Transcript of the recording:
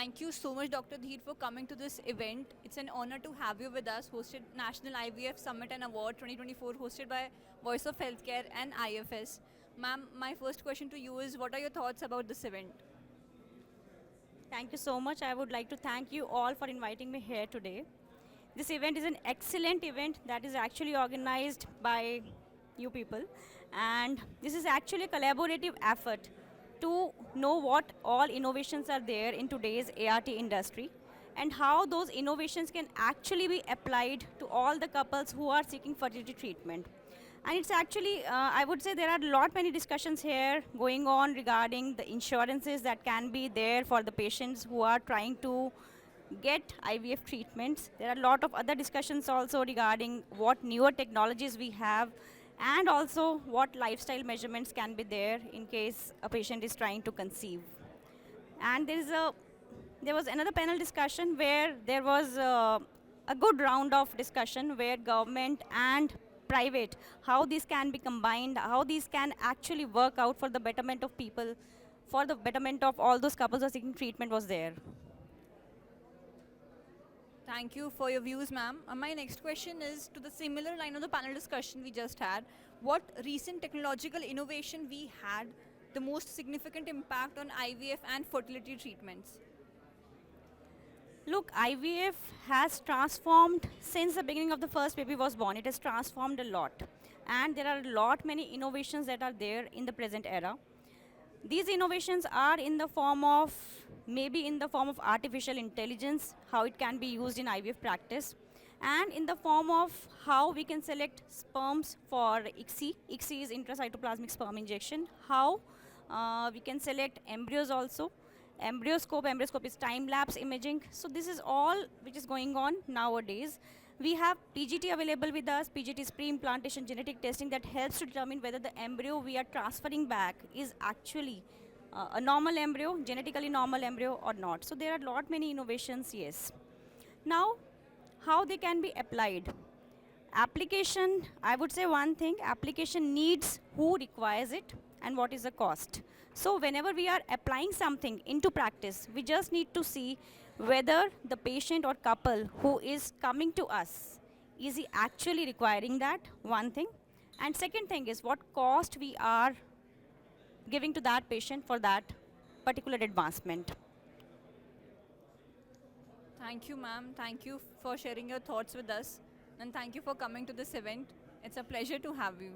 Thank you so much, Dr. Dheer, for coming to this event. It's an honor to have you with us, hosted National IVF Summit and Award 2024, hosted by Voice of Healthcare and IFS. Ma'am, my first question to you is, what are your thoughts about this event? Thank you so much. I would like to thank you all for inviting me here today. This event is an excellent event that is actually organized by you people, and this is actually a collaborative effort to know what all innovations are there in today's ART industry and how those innovations can actually be applied to all the couples who are seeking fertility treatment. And it's actually, I would say there are a lot many discussions here going on regarding the insurances that can be there for the patients who are trying to get IVF treatments. There are a lot of other discussions also regarding what newer technologies we have and also what lifestyle measurements can be there in case a patient is trying to conceive. And there was another panel discussion where there was a good round of discussion where government and private, how these can be combined, how these can actually work out for the betterment of people, for the betterment of all those couples who are seeking treatment was there. Thank you for your views, ma'am. My next question is to the similar line of the panel discussion we just had. What recent technological innovation we had the most significant impact on IVF and fertility treatments? Look, IVF has transformed since the beginning of the first baby was born. It has transformed a lot. And there are a lot many innovations that are there in the present era. These innovations are in the form of, maybe in the form of artificial intelligence, how it can be used in IVF practice, and in the form of how we can select sperms for ICSI. ICSI is intracytoplasmic sperm injection. How we can select embryos also. Embryoscope is time-lapse imaging. So this is all which is going on nowadays. We have PGT available with us. PGT is pre-implantation genetic testing that helps to determine whether the embryo we are transferring back is actually a normal embryo, genetically normal embryo or not. So there are a lot many innovations, yes. Now, how they can be applied? Application, I would say one thing, application needs who requires it and what is the cost. So whenever we are applying something into practice, we just need to see whether the patient or couple who is coming to us, is he actually requiring that, one thing. And second thing is what cost we are giving to that patient for that particular advancement. Thank you, ma'am. Thank you for sharing your thoughts with us. And thank you for coming to this event. It's a pleasure to have you.